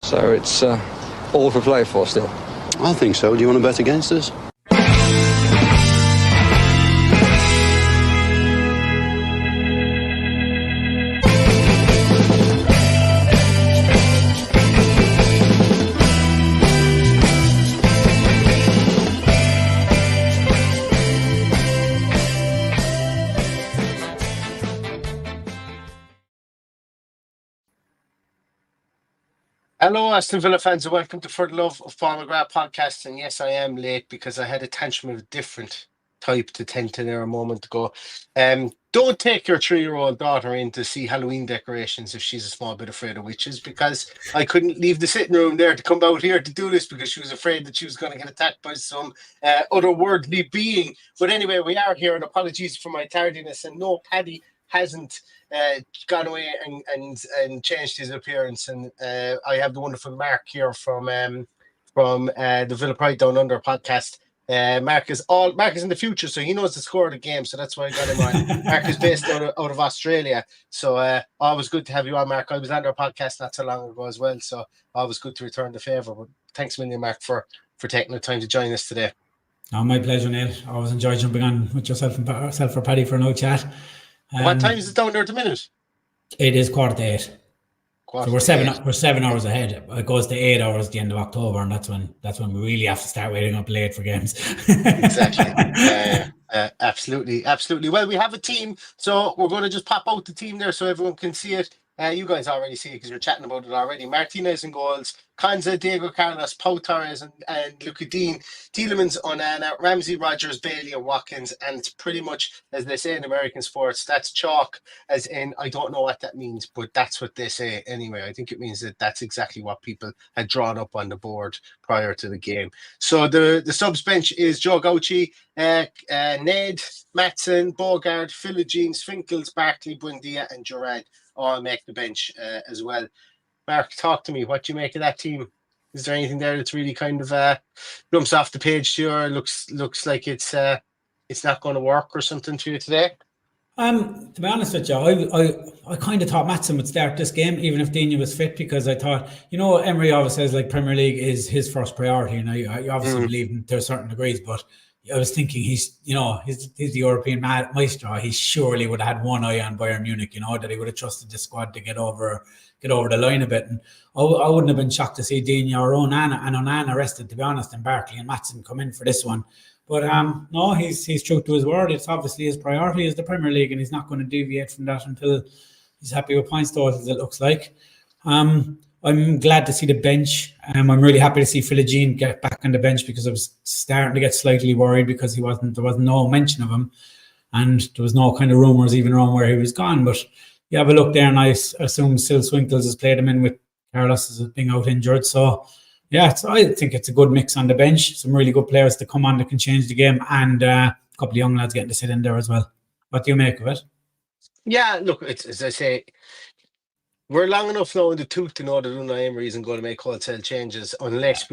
So it's all to play for still. I think so. Do you want to bet against us? Hello, Aston Villa fans, and welcome to For the Love of Paul McGrath podcast. And yes, I am late because I had a tantrum of a different type to tend to there a moment ago. Don't take your 3-year-old daughter in to see Halloween decorations if she's a small bit afraid of witches, because I couldn't leave the sitting room there to come out here to do this because she was afraid that she was going to get attacked by some otherworldly being. But anyway, we are here, and apologies for my tardiness. And no, Paddy hasn't gone away and changed his appearance, and I have the wonderful Mark here from the Villa Pride Down Under podcast. Mark is in the future, so he knows the score of the game, so that's why I got him on. Mark is based out of Australia, so always good to have you on, Mark. I was on our podcast not so long ago as well, so always good to return the favour. But thanks a million, Mark, for taking the time to join us today. Oh, my pleasure, Neil. I always enjoy jumping on with yourself or Paddy for an old chat. What time is it down there at the minute? It is 7:45. So we're 7 hours ahead. It goes to 8 hours at the end of October, and that's when we really have to start waiting up late for games. Exactly. Absolutely. Well, we have a team, so we're going to just pop out the team there so everyone can see it. You guys already see it because you're chatting about it already. Martinez in goals, Konza, Diego Carlos, Pau Torres and Luca Dean, Tielemans, Onana, Ramsey, Rogers, Bailey and Watkins. And it's pretty much, as they say in American sports, that's chalk, as in, I don't know what that means, but that's what they say anyway. I think it means that that's exactly what people had drawn up on the board prior to the game. So the subs bench is Joe Gauchi, Ned, Matson, Bogard, Philogene, Swinkles, Barkley, Buendia and Durant all make the bench as well. Mark, talk to me. What do you make of that team? Is there anything there that's really kind of jumps off the page to you, or looks like it's not going to work or something to you today? To be honest with you, I kind of thought Matson would start this game, even if Dina was fit, because I thought, Emery always says like Premier League is his first priority, and I obviously believe in to certain degrees, but I was thinking he's the European maestro. He surely would have had one eye on Bayern Munich, that he would have trusted the squad to get over the line a bit. And I wouldn't have been shocked to see Digne or Onana rested, to be honest, and Barkley and Matson come in for this one. But no, he's true to his word. It's obviously his priority is the Premier League, and he's not going to deviate from that until he's happy with points totals, it looks like. I'm glad to see the bench. I'm really happy to see Philogene get back on the bench, because I was starting to get slightly worried because there was no mention of him, and there was no kind of rumours even around where he was gone. But you have a look there, and I assume Sil Swinkles has played him in with Carlos as being out injured. So yeah, I think it's a good mix on the bench. Some really good players to come on that can change the game, and a couple of young lads getting to sit in there as well. What do you make of it? Yeah, look, it's, as I say, we're long enough now in the tooth to know that Unai Emery isn't going to make wholesale changes unless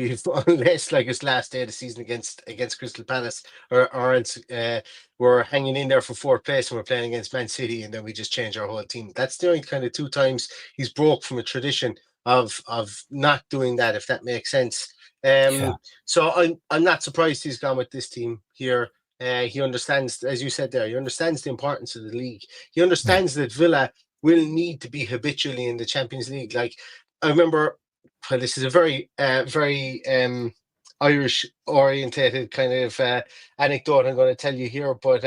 like his last day of the season against Crystal Palace, or else we're hanging in there for fourth place and we're playing against Man City, and then we just change our whole team. That's the only kind of two times he's broke from a tradition of not doing that, if that makes sense. So I'm not surprised he's gone with this team here. He understands, as you said there, he understands the importance of the league. He understands that Villa will need to be habitually in the Champions League. Like, I remember, well, this is a very Irish orientated kind of anecdote I'm going to tell you here, but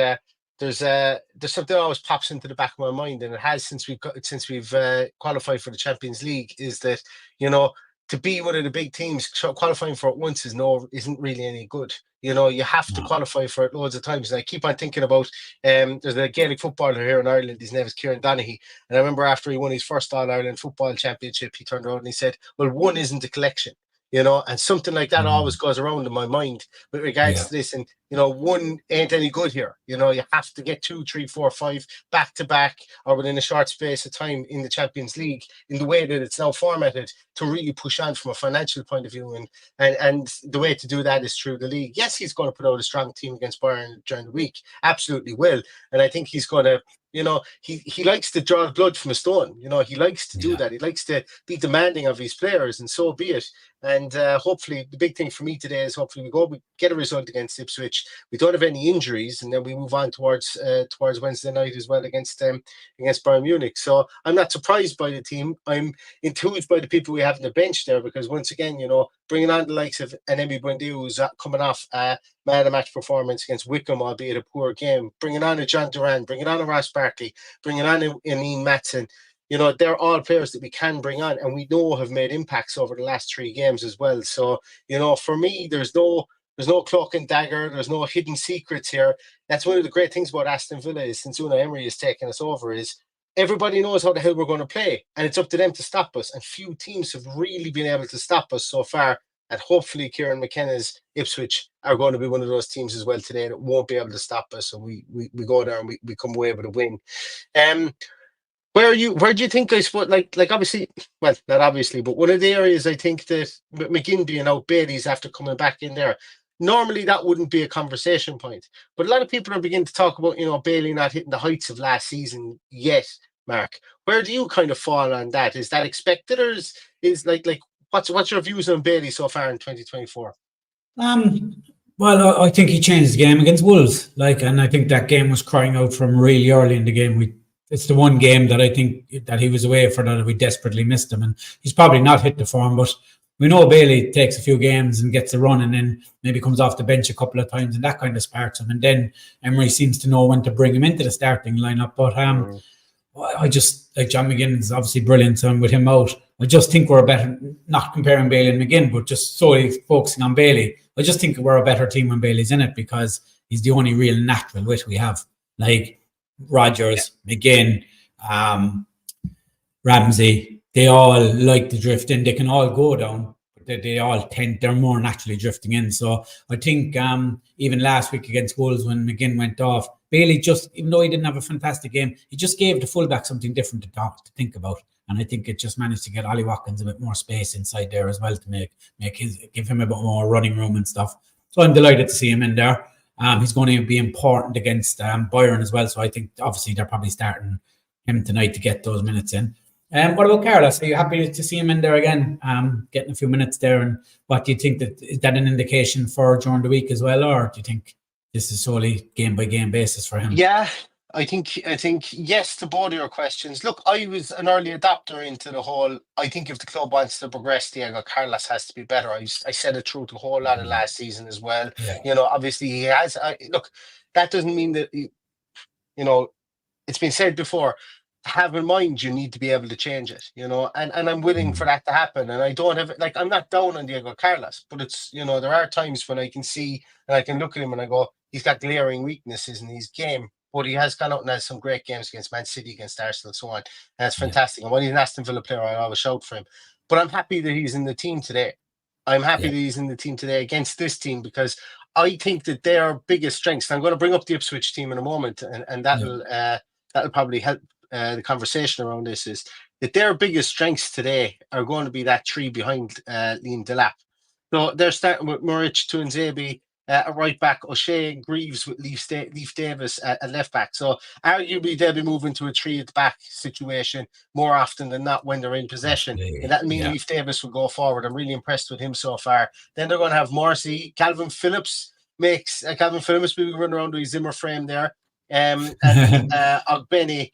there's something that always pops into the back of my mind, and it has since we've qualified for the Champions League, is that, to be one of the big teams, qualifying for it once isn't really any good. You have to qualify for it loads of times. And I keep on thinking about, there's a Gaelic footballer here in Ireland, his name is Kieran Donaghy. And I remember after he won his first All-Ireland football championship, he turned around and he said, well, one isn't a collection, and something like that always goes around in my mind with regards to this. And, one ain't any good here. You have to get 2, 3, 4, 5 back to back, or within a short space of time in the Champions League, in the way that it's now formatted, to really push on from a financial point of view. And the way to do that is through the league. Yes, he's going to put out a strong team against Bayern during the week. Absolutely will. And I think he's going to You know, he likes to draw blood from a stone. You know, he likes to do that. He likes to be demanding of his players, and so be it. And hopefully, the big thing for me today is hopefully we get a result against Ipswich. We don't have any injuries, and then we move on towards Wednesday night as well against Bayern Munich. So I'm not surprised by the team. I'm enthused by the people we have on the bench there, because once again, you know, bringing on the likes of an Emery who's coming off man of the match performance against Wickham, albeit a poor game, bringing on a John Duran, bringing on a Ross Barkley, bringing on an Ian Matson. You know, they're all players that we can bring on, and we know have made impacts over the last 3 games as well. So, you know, for me, there's no cloak and dagger. There's no hidden secrets here. That's one of the great things about Aston Villa is, since Unai Emery has taken us over, is everybody knows how the hell we're going to play, and it's up to them to stop us. And few teams have really been able to stop us so far. And hopefully Kieran McKenna's Ipswich are going to be one of those teams as well today that won't be able to stop us. So we go there and we come away with a win. Where do you think, I suppose, like obviously, well, not obviously, but one of the areas I think that McGinn being out, Bailey's after coming back in there, normally that wouldn't be a conversation point. But a lot of people are beginning to talk about, you know, Bailey not hitting the heights of last season yet, Mark. Where do you kind of fall on that? Is that expected, or is like what's your views on Bailey so far in 2024? Well, I think he changed the game against Wolves, and I think that game was crying out from really early in the game. It's the one game that I think that he was away for that we desperately missed him, and he's probably not hit the form. But we know Bailey takes a few games and gets a run, and then maybe comes off the bench a couple of times, and that kind of sparks him. And then Emery seems to know when to bring him into the starting lineup. But I just, like, John McGinn is obviously brilliant, so I'm with him out. I just think we're a better, not comparing Bailey and McGinn, but just solely focusing on Bailey. I just think we're a better team when Bailey's in it, because he's the only real natural wit we have. Like Rodgers, McGinn, Ramsey, they all like to drift in. They can all go down, but they're more naturally drifting in. So I think even last week against Wolves, when McGinn went off, Bailey just, even though he didn't have a fantastic game, he just gave the fullback something different to think about. And I think it just managed to get Ollie Watkins a bit more space inside there as well to give him a bit more running room and stuff. So I'm delighted to see him in there. He's going to be important against Bayern as well. So I think obviously they're probably starting him tonight to get those minutes in. What about Carlos? Are you happy to see him in there again, getting a few minutes there? And what do you think, is that an indication for during the week as well, or do you think this is solely game by game basis for him? Yeah, I think yes to both of your questions. Look, I was an early adopter into the whole, I think if the club wants to progress, Diego Carlos has to be better. I said it through the whole lot of last season as well. Yeah. You know, obviously he has. Look, that doesn't mean that, you know, it's been said before, have in mind you need to be able to change it, you know, and I'm willing for that to happen. And I don't have it, like, I'm not down on Diego Carlos, but it's, you know, there are times when I can see and I can look at him and I go, he's got glaring weaknesses in his game, but he has gone out and had some great games against Man City, against Arsenal, and so on. And that's fantastic. And when he's an Aston Villa player, I always shout for him. But I'm happy that he's in the team today. I'm happy that he's in the team today against this team, because I think that their biggest strengths, I'm going to bring up the Ipswich team in a moment, and that'll probably help the conversation around this, is that their biggest strengths today are going to be that 3 behind Liam Delap. So they're starting with Muric, Tuanzebe at right back, O'Shea, Greaves with Leif Davis at left back. So arguably they'll be moving to a 3 at the back situation more often than not when they're in possession. And that means Leif Davis will go forward. I'm really impressed with him so far. Then they're going to have Morrissey. Calvin Phillips will be running around with his Zimmer frame there. And Ogbeni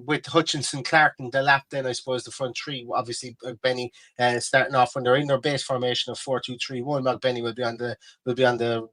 with Hutchinson, Clark, and Delap. Then I suppose the front 3, obviously Benny starting off when they're in their base formation of 4-2-3-1. Benny will be on the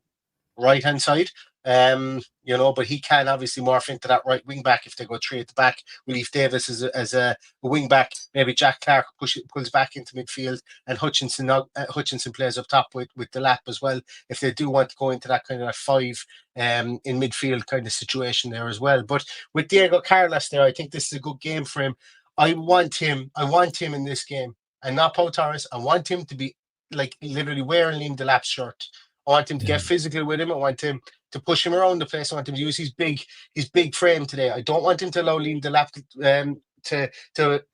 right hand side. You know, but he can obviously morph into that right wing back if they go 3 at the back. Leif Davis as a wing back. Maybe Jack Clark pulls back into midfield, and Hutchinson plays up top with Delap as well, if they do want to go into that kind of 5 in midfield kind of situation there as well. But with Diego Carlos there, I think this is a good game for him. I want him in this game, and not Pau Torres. I want him to be like literally wearing Liam Delap's shirt. I want him to get physical with him. I want him to push him around the place. I want him to use his big frame today. I don't want him to allow Liam Delap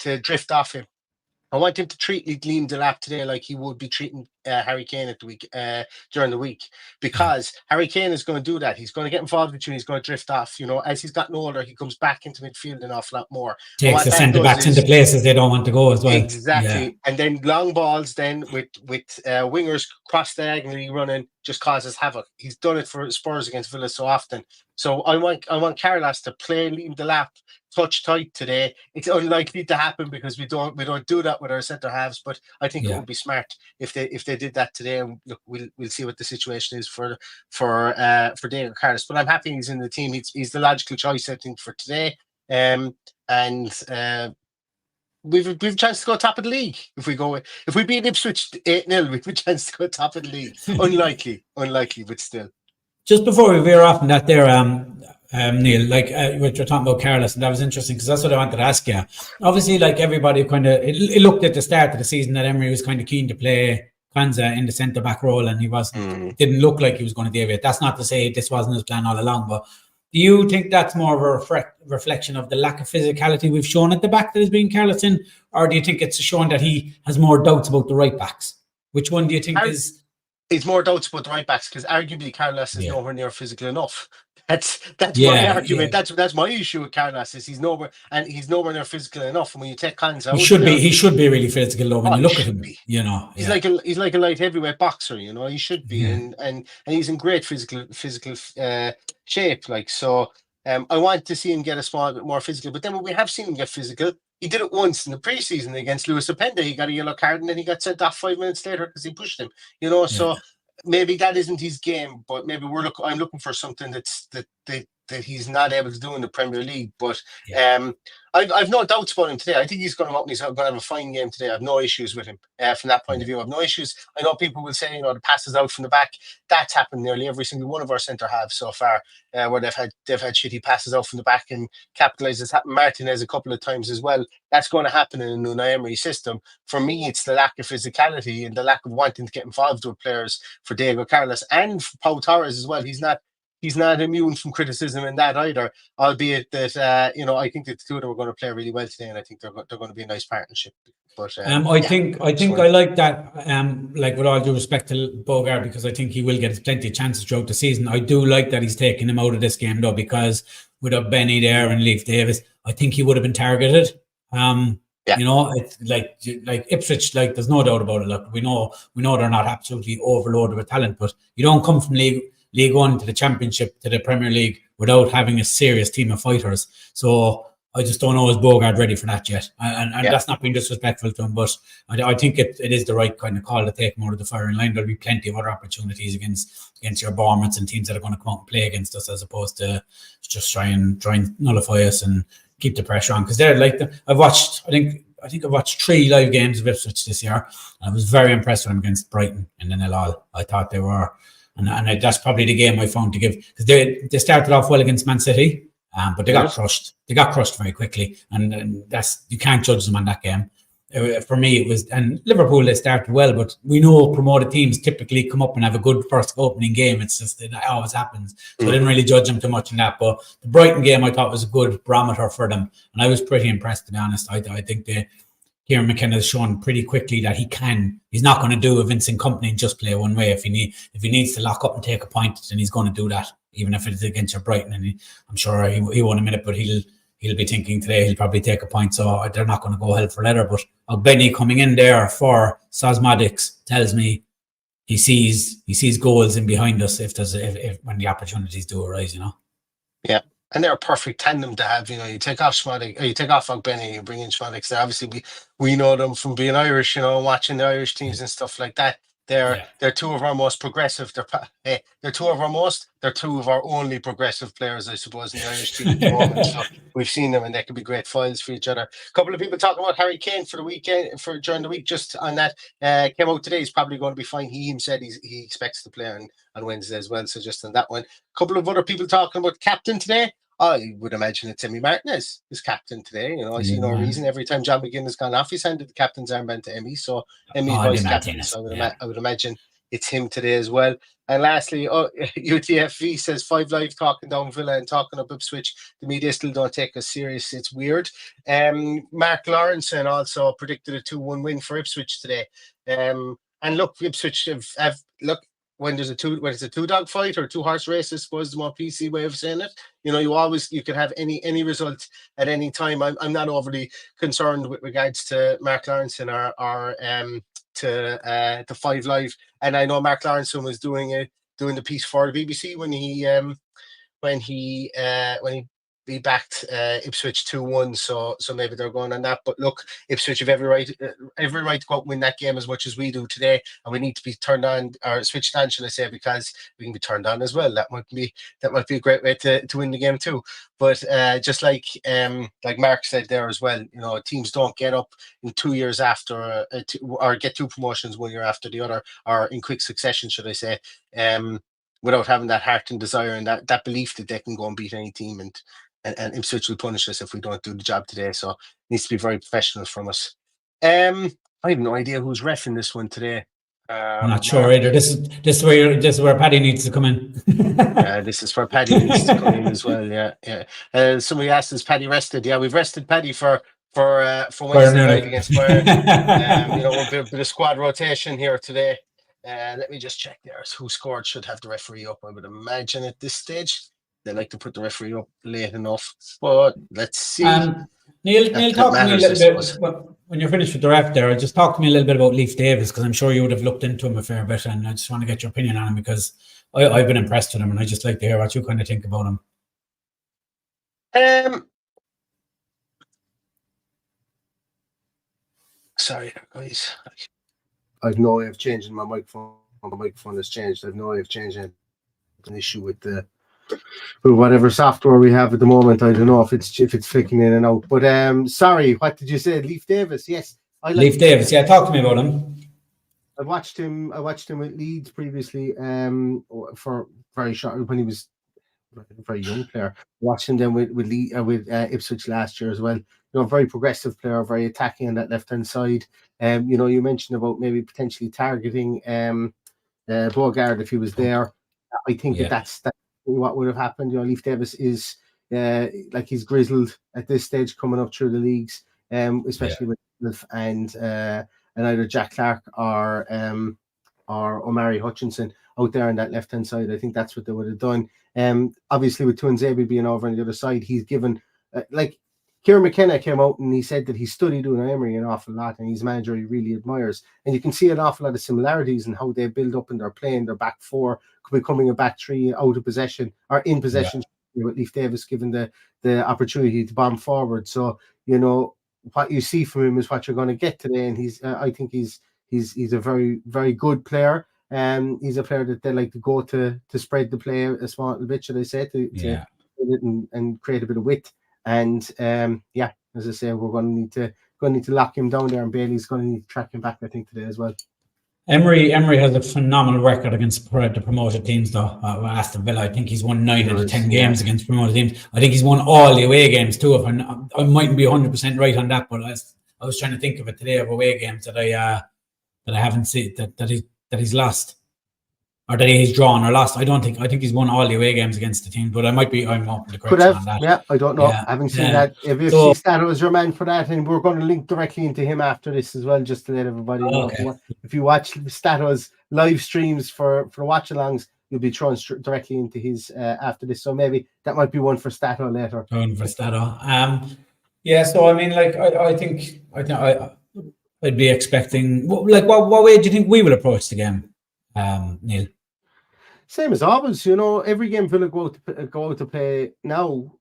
to drift off him. I want him to treat Liam Delap today like he would be treating Harry Kane at the week during the week, because Harry Kane is going to do that. He's going to get involved with you. He's going to drift off. You know, as he's gotten older, he comes back into midfield an awful lot more. Takes the centre backs into places they don't want to go as well. Exactly, and then long balls then with wingers cross diagonally running just causes havoc. He's done it for Spurs against Villa so often. So I want Carlos to play leave the lap, touch tight today. It's unlikely to happen because we don't do that with our centre halves. But I think it would be smart if they did that today. And look, we'll see what the situation is for Diego Carlos. But I'm happy he's in the team. He's the logical choice, I think, for today. We've a chance to go top of the league if we beat Ipswich 8-0. We've a chance to go top of the league. Unlikely, but still. Just before we veer off on that there, Neil, like what you're talking about Carlos, and that was interesting because that's what I wanted to ask you. Obviously, like everybody kind of, it looked at the start of the season that Emery was kind of keen to play Kwanzaa in the centre back role, and he didn't look like he was going to deviate. That's not to say this wasn't his plan all along, but do you think that's more of a reflection of the lack of physicality we've shown at the back that has been Carlos in, or do you think it's showing that he has more doubts about the right backs? Which one do you think is? It's more doubts about the right backs because arguably Carlos is nowhere near physical enough. That's my argument. That's my issue with Carlos is he's nowhere near physical enough. And when you take Kwanzaa, he should be really physical though when you look at him. You know, he's like a light heavyweight boxer. You know, he should be, and he's in great physical shape. Like so, I want to see him get a small bit more physical. But then when we have seen him get physical, he did it once in the preseason against Lewis Openda. He got a yellow card and then he got sent off 5 minutes later because he pushed him. You know, so maybe that isn't his game. But maybe I'm looking for something that he's not able to do in the Premier League. But I've no doubts about him today. I think he's going to go out and he's going to have a fine game today. I have no issues with him from that point of view. I have no issues. I know people will say, you know, the passes out from the back. That's happened nearly every single one of our centre halves so far, where they've had shitty passes out from the back and capitalised. It's happened Martinez a couple of times as well. That's going to happen in a Unai Emery system. For me, it's the lack of physicality and the lack of wanting to get involved with players for Diego Carlos and for Pau Torres as well. He's not immune from criticism in that either, albeit that, I think that the two of them are going to play really well today, and I think they're going to be a nice partnership. But I think I like that, like with all due respect to Bogart, because I think he will get plenty of chances throughout the season. I do like that he's taking him out of this game, though, because without Benny there and Leif Davis, I think he would have been targeted. You know, it's like Ipswich, like there's no doubt about it. Look, we know they're not absolutely overloaded with talent, but you don't come from League One to the Championship to the Premier League without having a serious team of fighters. So I just don't know is Bogart ready for that yet. And that's not being disrespectful to him, but I think it is the right kind of call to take him out of the firing line. There'll be plenty of other opportunities against your Bournemouths and teams that are going to come out and play against us, as opposed to just try and nullify us and keep the pressure on. Because they're like I think I've watched 3 live games of Ipswich this year. And I was very impressed with them against Brighton in the nil-all. I thought they were. And that's probably the game I found to give, because they started off well against Man City, but they got crushed. They got crushed very quickly, and that's, you can't judge them on that game. For me, it was, and Liverpool, they started well, but we know promoted teams typically come up and have a good first opening game. It's just, it always happens. So I didn't really judge them too much in that. But the Brighton game, I thought was a good barometer for them, and I was pretty impressed, to be honest. I think Kieran McKenna has shown pretty quickly that he's not going to do a Vincent Kompany and just play one way. If he needs to lock up and take a point, then he's going to do that, even if it's against your Brighton. And I'm sure he won't admit it, but he'll be thinking today he'll probably take a point. So they're not going to go hell for leather. But Benny coming in there for Sosmodics tells me he sees goals in behind us if when the opportunities do arise, you know. Yeah. And they're a perfect tandem to have. You know, you take off Schmodic, you take off Benny, you bring in Schmodic. So obviously we know them from being Irish, you know, watching the Irish teams and stuff like that. They're two of our most progressive. They're two of our only progressive players, I suppose, in the Irish team at the moment. So we've seen them, and they could be great foils for each other. A couple of people talking about Harry Kane for the weekend, during the week. Just on that, came out today. He's probably going to be fine. He said he expects to play on Wednesday as well. So just on that one, a couple of other people talking about captain today. I would imagine it's Emi Martinez is captain today. You know, I see no reason. Every time John McGinn has gone off, he's handed the captain's armband to Emi. So Emi's vice captain. So I would imagine it's him today as well. And lastly, UTFV says 5 Live talking down Villa and talking up Ipswich. The media still don't take us serious. It's weird. Mark Lawrenson also predicted a 2-1 win for Ipswich today. And look, Ipswich have look when it's a two dog fight or two horse race, I suppose the more PC way of saying it. You know, you could have any result at any time. I'm not overly concerned with regards to Mark Lawrence or to Five Live. And I know Mark Lawrence was doing the piece for the BBC when he be backed Ipswich 2-1, so maybe they're going on that. But look, Ipswich have every right to go out and win that game as much as we do today, and we need to be turned on or switched on, shall I say, because we can be turned on as well. That might be a great way to win the game too. But just like Mark said there as well, you know, teams don't get up in 2 years after or get two promotions 1 year after the other, or in quick succession, should I say, without having that heart and desire and that belief that they can go and beat any team. And Ipswich will punish us if we don't do the job today. So it needs to be very professional from us. I have no idea who's reffing this one today. I'm not sure either. This is where Paddy needs to come in. This is where Paddy needs to come in as well. Yeah. Somebody asked, is Paddy rested? Yeah, we've rested Paddy for Wednesday night against Bayern. You know, a bit of squad rotation here today. Let me just check there. Who scored should have the referee up, I would imagine, at this stage. They like to put the referee up late enough, but let's see. Neil, talk to me a little bit. When you're finished with the ref there, just talk to me a little bit about Leif Davis, because I'm sure you would have looked into him a fair bit, and I just want to get your opinion on him, because I've been impressed with him, and I just like to hear what you kind of think about him. Sorry, guys. I've no way of changing my microphone. My microphone has changed. I've no way of changing an issue with whatever software we have at the moment. I don't know if it's flicking in and out. But sorry, what did you say? Leif Davis? Yes, Leif Davis. Yeah, talk to me about him. I watched him with Leeds previously. For very short when he was a very young player. Watched him then with Ipswich last year as well. You know, very progressive player, very attacking on that left hand side. You know, you mentioned about maybe potentially targeting Bogard if he was there. I think that's what would have happened. You know, Leif Davis is he's grizzled at this stage coming up through the leagues, especially with Wolf and either Jack Clark or Omari Hutchinson out there on that left hand side. I think that's what they would have done. Obviously with Tuanzebe being over on the other side, he's given Kieran McKenna came out and he said that he studied Unai Emery an awful lot, and he's a manager he really admires. And you can see an awful lot of similarities in how they build up and they're playing. Their back four becoming a back three out of possession or in possession with Leif Davis given the opportunity to bomb forward. So, you know, what you see from him is what you're going to get today. And I think he's a very, very good player. He's a player that they like to go to spread the play a small bit, should I say, to and create a bit of width. And as I say, we're going to need to lock him down there, and Bailey's going to need to track him back, I think, today as well. Emery has a phenomenal record against the promoted teams, though. Aston Villa, I think he's won 9 out of 10 games against promoted teams. I think he's won all the away games too. I mightn't be 100% right on that, but I was trying to think of it today of away games that I haven't seen that he's lost. Or that he's drawn or lost. I think he's won all the away games against the team, but I'm open to correction on that. Yeah, I don't know. I haven't seen that. If you see Stato is your man for that, and we're going to link directly into him after this as well, just to let everybody know. Okay. If you watch Stato's live streams for watch-alongs, you'll be thrown directly into his after this. So maybe that might be one for Stato later. One for Stato. So I mean, I think I'd be expecting. What way do you think we will approach the game, Neil? Same as always, you know. Every game Villa go out to play now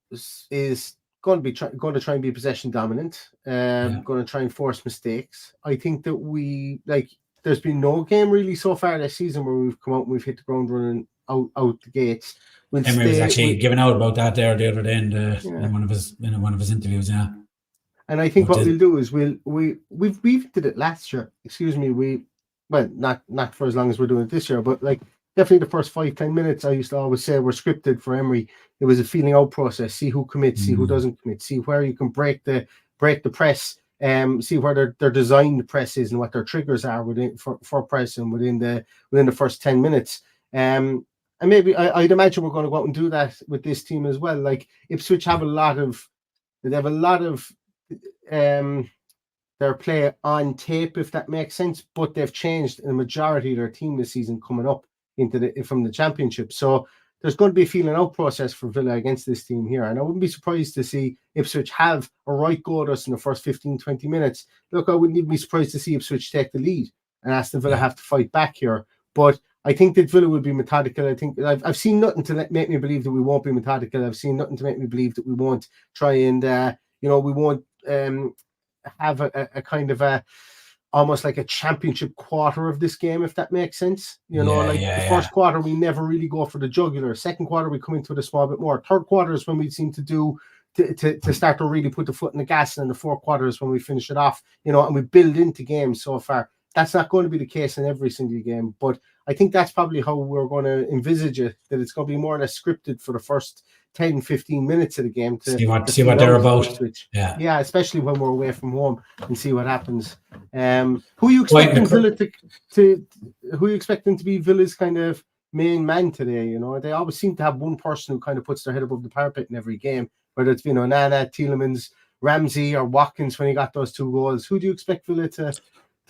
is going to try and be possession dominant. Going to try and force mistakes. I think that there's been no game really so far this season where we've come out and we've hit the ground running out the gates. Emery was actually giving out about that there the other day in one of his interviews. Yeah. And I think what we'll do is we did it last year. Excuse me. Not for as long as we're doing it this year, but definitely the first 5-10 minutes, I used to always say were scripted for Emery. It was a feeling out process. See who commits, see who doesn't commit, see where you can break the press, see where their designed press is and what their triggers are for pressing within the first 10 minutes. And maybe I'd imagine we're going to go out and do that with this team as well. Like Ipswich have a lot of their play on tape, if that makes sense, but they've changed the majority of their team this season coming up from the Championship. So there's going to be a feeling out process for Villa against this team here. And I wouldn't be surprised to see Ipswich have a right go at us in the first 15-20 minutes. Look, I wouldn't even be surprised to see Ipswich take the lead and Aston Villa have to fight back here. But I think that Villa will be methodical. I think I've seen nothing to make me believe that we won't be methodical. I've seen nothing to make me believe that we won't try and, we won't have a kind of a almost like a championship quarter of this game, if that makes sense. The first quarter we never really go for the jugular. Second quarter we come into it a small bit more. Third quarter is when we seem to start to really put the foot in the gas, and then the fourth quarter is when we finish it off. And we build into games so far. That's not going to be the case in every single game, but I think that's probably how we're going to envisage it, that it's going to be more or less scripted for the first 10-15 minutes of the game to see what they're about. Yeah, especially when we're away from home, and see what happens. Who are you expecting Villa who are you expecting to be Villa's kind of main man today? They always seem to have one person who kind of puts their head above the parapet in every game, whether it's Nana, Tielemans, Ramsey, or Watkins when he got those 2 goals. Who do you expect Villa to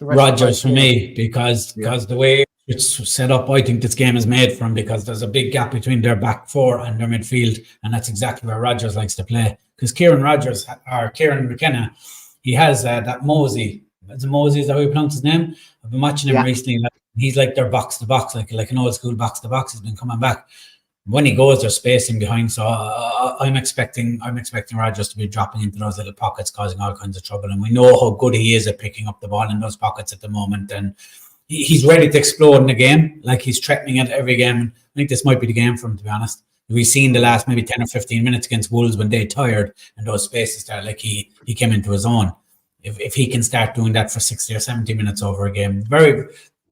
Rodgers for me, because the way it's set up, I think this game is made for him, because there's a big gap between their back four and their midfield, and that's exactly where Rodgers likes to play. Because Kieran McKenna, he has that Mosey. Is that how you pronounce his name? I've been watching him recently. He's like their box to box, like an old school box to box. He's been coming back. When he goes, there's spacing behind, so I'm expecting Rodgers to be dropping into those little pockets, causing all kinds of trouble. And we know how good he is at picking up the ball in those pockets at the moment. And he's ready to explode in the game, like he's threatening it every game. I think this might be the game for him, to be honest. We've seen the last maybe 10 or 15 minutes against Wolves when they tired and those spaces started, like he came into his own. If he can start doing that for 60 or 70 minutes over a game,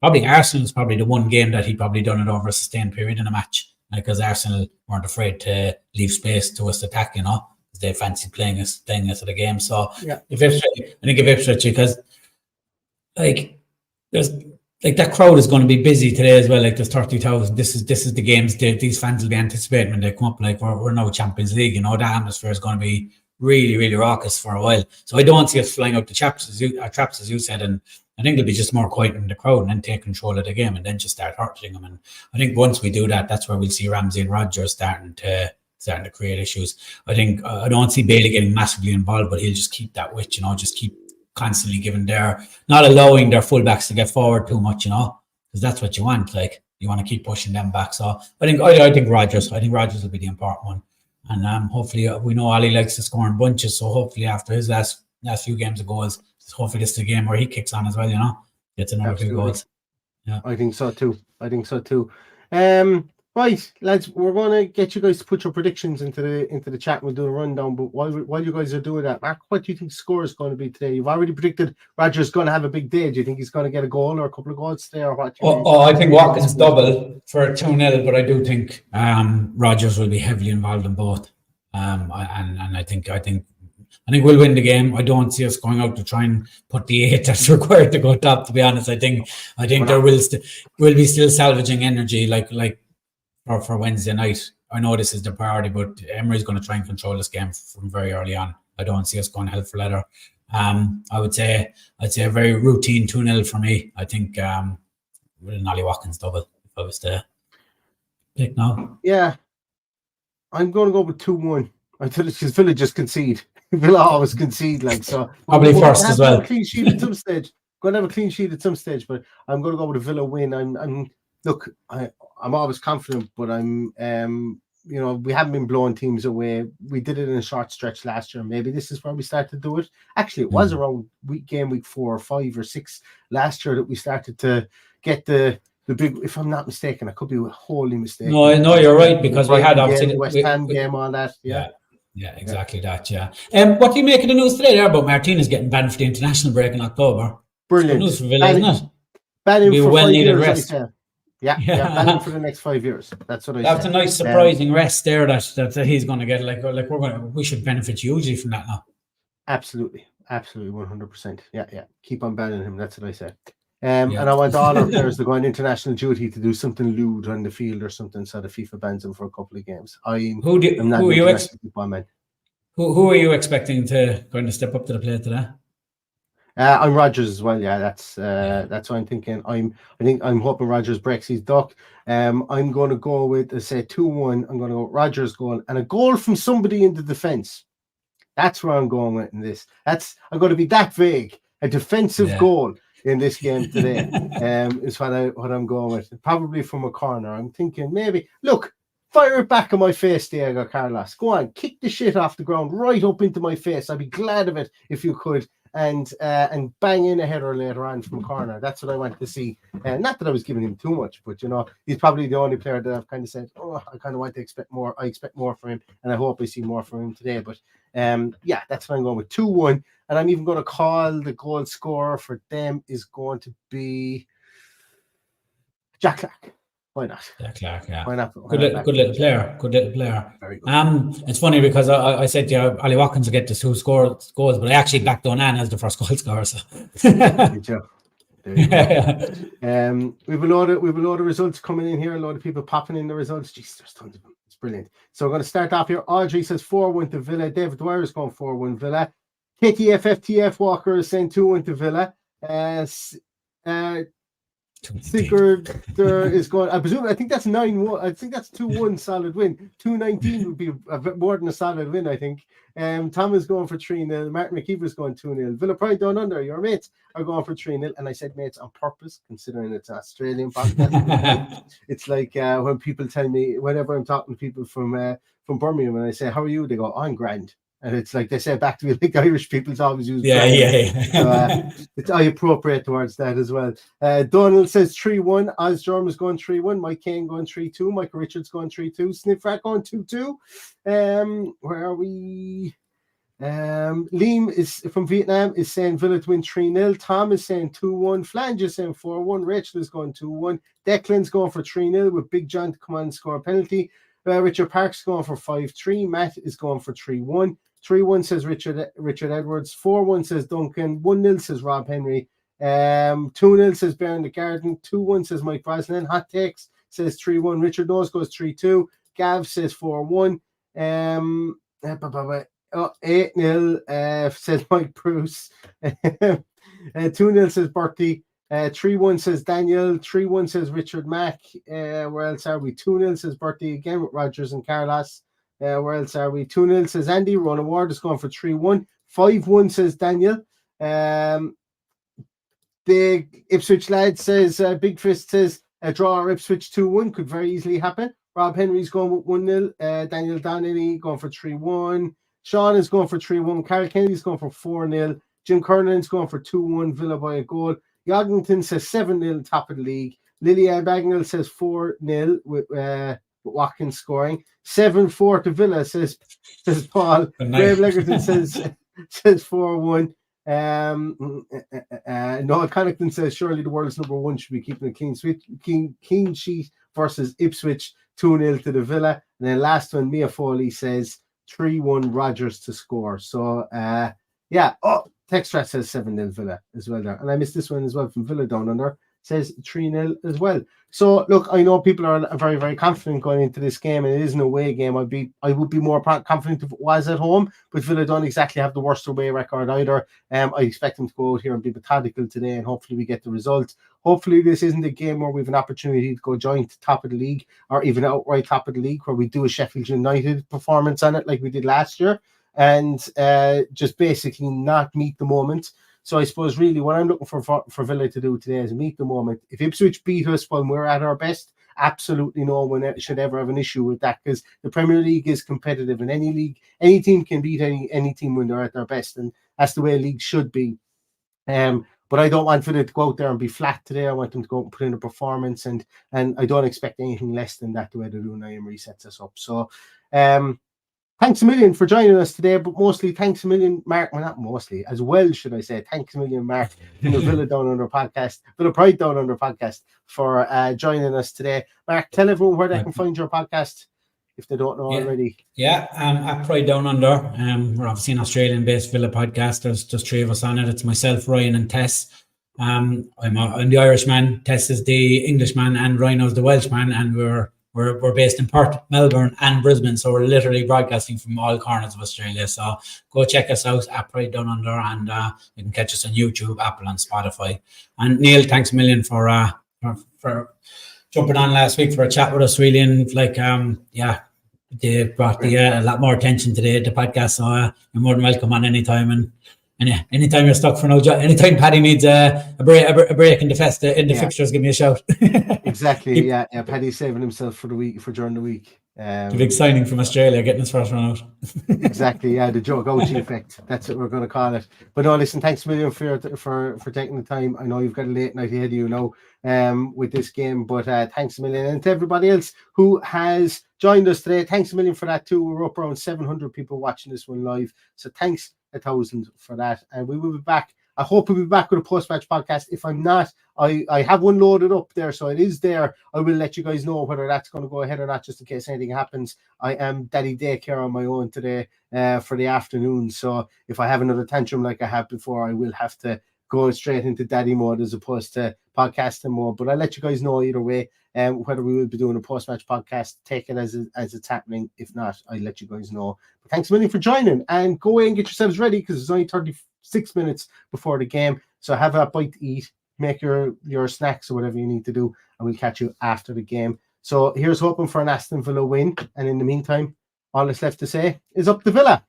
probably Arsenal is probably the one game that he probably done it over a sustained period in a match. Because Arsenal weren't afraid to leave space to us to attack, because they fancied playing us at the game. So if Ipswich, because there's that crowd is going to be busy today as well. Like there's 30,000. This is the games these fans will be anticipating when they come up. Like we're now Champions League. That atmosphere is going to be really, really raucous for a while. So I don't see us flying out the traps as you said, and I think they'll be just more quiet in the crowd and then take control of the game and then just start hurting them. And I think once we do that, that's where we'll see Ramsey and Rodgers starting to create issues. I think I don't see Bailey getting massively involved, but he'll just keep that width, just keep constantly not allowing their fullbacks to get forward too much, because that's what you want. Like you want to keep pushing them back. So I think Rodgers will be the important one. And hopefully we know Ali likes to score in bunches. So hopefully after his last few games of goals, hopefully this is a game where he kicks on as well, gets another few goals. Yeah, I think so too. Right, lads, we're going to get you guys to put your predictions into the chat. We'll do a rundown. But while you guys are doing that, Mark, what do you think the score is going to be today? You've already predicted Rodgers going to have a big day. Do you think he's going to get a goal or a couple of goals today, or what? I think Watkins double for a 2-0, but I do think Rodgers will be heavily involved in both. And I think we'll win the game. I don't see us going out to try and put the 8 that's required to go top, to be honest. I think there will be still salvaging energy like for Wednesday night. I know this is the priority, but Emery's going to try and control this game from very early on. I don't see us going hell for leather. I'd say a very routine 2-0 for me. I think with an Ollie Watkins double, if I was to pick now. Yeah. I'm going to go with 2-1. I tell you, because Villa just concede. Villa always concede, so. Probably first as well. Going to have a clean sheet at some stage. But I'm going to go with a Villa win. I'm always confident, but I'm, we haven't been blowing teams away. We did it in a short stretch last year. Maybe this is where we started to do it. Actually, it was around week 4 or 5 or 6 last year that we started to get the big. If I'm not mistaken, I could be wholly mistaken. No, you're right, because we had obviously the West Ham game, all that. Yeah, exactly that. Yeah. What do you make of the news today there about Martinez getting banned for the international break in October? Brilliant. News for Villa, isn't it? Banning for 5 years. Rest. Yeah, banning for the next 5 years. That's what I said. That's a nice surprising rest there that he's going to get. We should benefit hugely from that now. Absolutely, 100%. Yeah. Keep on banning him. That's what I said. And I want all our players to go on international duty to do something lewd on the field or something, so the FIFA bans them for a couple of games. Who are you expecting to kind of step up to the plate today? I'm Rodgers as well. Yeah, that's what I'm thinking. I'm hoping Rodgers breaks his duck. I'm going to go with 2-1. I'm going to go Rodgers goal and a goal from somebody in the defense. That's where I'm going with in this. I'm going to be that vague. A defensive goal in this game today is what I'm going with. Probably from a corner. I'm thinking maybe fire it back in my face, Diego Carlos. Go on, kick the shit off the ground right up into my face. I'd be glad of it if you could. And bang in a header later on from corner. That's what I want to see. Not that I was giving him too much, but he's probably the only player that I've kind of said, I kind of want to expect more. I expect more from him, and I hope I see more from him today. But that's what I'm going with 2-1. And I'm even going to call the goal scorer for them is going to be Jack Clark. Why not? Yeah, Clark, yeah. Why not? Good little player. Good little player. Very good. It's funny because I said Ali Watkins will get the 2 goals, but I actually backed Onan as the first goal scorer. So. Good job. There you go. We've a lot of results coming in here. A lot of people popping in the results. Jeez, there's tons of them. It's brilliant. So we're going to start off here. Audrey says 4-1 to Villa. David Dwyer is going 4-1 Villa. KTFFTF Walker is saying 2-1 to Villa. Sigurd is going. I think that's 9-1. I think that's 2-1 solid win. 2-19 would be a bit more than a solid win, I think. Tom is going for 3-0. Martin McKeever is going 2-0. Villa Pride Down Under, your mates are going for 3-0. And I said mates on purpose, considering it's an Australian podcast. It's like when people tell me, whenever I'm talking to people from Birmingham, and I say, "How are you?" They go, "I'm grand." And it's like they say back to me, like Irish people always use. So, it's appropriate towards that as well. Donald says 3-1. Osdorm is going 3-1. Mike Kane going 3-2. Michael Richards going 3-2. Snifrat going 2-2. Where are we? Liam is from Vietnam is saying Villa to win 3-0. Tom is saying 2-1. Flange is saying 4-1. Rachel is going 2-1. Declan's going for 3-0 with Big John to come on and score a penalty. Richard Park's going for 5-3. Matt is going for 3-1. 3-1 says Richard Edwards. 4-1 says Duncan. 1-0 says Rob Henry. 2-0 says Baron the Garden. 2-1 says Mike Brosnan. Hot Takes says 3-1. Richard Nose goes 3-2. Gav says 4-1. 8-0 says Mike Bruce. 2-0 says Bertie. 3-1 says Daniel. 3-1 says Richard Mack. Where else are we? 2-0 says Bertie again with Rogers and Carlos. Where else are we? 2-0 says Andy. Rona Ward is going for 3-1. 5-1 says Daniel. The Ipswich lad says Big Fist says a draw or Ipswich 2-1 could very easily happen. Rob Henry's going with 1-0. Daniel Donnelly going for 3-1. Sean is going for 3-1. Carl Kennedy's going for 4-0. Jim Kernan's going for 2-1. Villa by a goal. Yoggington says 7-0 top of the league. Lillian Bagnall says 4-0 with Watkins scoring. 7-4 to Villa says Paul. Graham Legerton says 4-1. Noel Connaughton says surely the world's number one should be keeping a clean sheet versus Ipswich 2-0 to the Villa. And then last one, Mia Foley says 3-1 Rodgers to score. So Textrat says 7-0 Villa as well there. And I missed this one as well from Villa Down Under. Says 3-0 as well. So look, I know people are very, very confident going into this game, and it is an away game. I would be more confident if it was at home, but Villa don't exactly have the worst away record either. I expect them to go out here and be methodical today, and hopefully we get the result. Hopefully this isn't a game where we have an opportunity to go joint top of the league or even outright top of the league, where we do a Sheffield United performance on it like we did last year, and just basically not meet the moment. So I suppose really what I'm looking for Villa to do today is meet the moment. If Ipswich beat us when we're at our best, absolutely no one should ever have an issue with that, because the Premier League is competitive, and any league, any team can beat any team when they're at their best, and that's the way leagues should be. But I don't want Villa to go out there and be flat today. I want them to go and put in a performance, and I don't expect anything less than that the way the Unai Emery sets us up. So thanks a million for joining us today, but mostly thanks a million, Mark. Well, not mostly, as well, should I say. Thanks a million, Mark, from the Villa Down Under podcast, Villa Pride Down Under podcast, for joining us today. Mark, tell everyone where they can find your podcast if they don't know already. Yeah, at Pride Down Under. We're obviously an Australian-based Villa podcast. There's just 3 of us on it. It's myself, Ryan, and Tess. I'm the Irishman. Tess is the Englishman, and Rhino's the Welshman, and we're we're based in Perth, Melbourne, and Brisbane, so we're literally broadcasting from all corners of Australia. So go check us out at Pride Down Under, and you can catch us on YouTube, Apple, and Spotify. And Neil, thanks a million for jumping on last week for a chat with us. Really, and they brought a lot more attention to the podcast. So you're more than welcome on anytime. And anytime you're stuck for no job, anytime Paddy needs a break in the fixtures, give me a shout. Exactly. Yeah. Paddy's saving himself for the week, for during the week. The big signing from Australia, getting his first one out. Exactly. Yeah, the Joe Gauchi effect. That's what we're going to call it. But no, listen, thanks a million for taking the time. I know you've got a late night ahead of you now with this game, but thanks a million. And to everybody else who has joined us today, thanks a million for that too. We're up around 700 people watching this one live. So thanks 1,000 for that. And we will be back. I hope we'll be back with a post-match podcast. If I'm not, I have one loaded up there, so it is there. I will let you guys know whether that's going to go ahead or not, just in case anything happens. I am daddy daycare on my own today for the afternoon, so if I have another tantrum like I have before, I will have to go straight into daddy mode as opposed to podcasting mode. But I'll let you guys know either way whether we will be doing a post-match podcast. Take it as it's happening. If not, I'll let you guys know. But thanks a million for joining, and go away and get yourselves ready, because it's only 36 minutes before the game. So have a bite to eat, make your snacks or whatever you need to do, and we'll catch you after the game. So here's hoping for an Aston Villa win. And in the meantime, all that's left to say is up the Villa.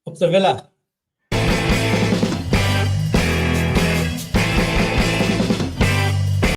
Up the Villa.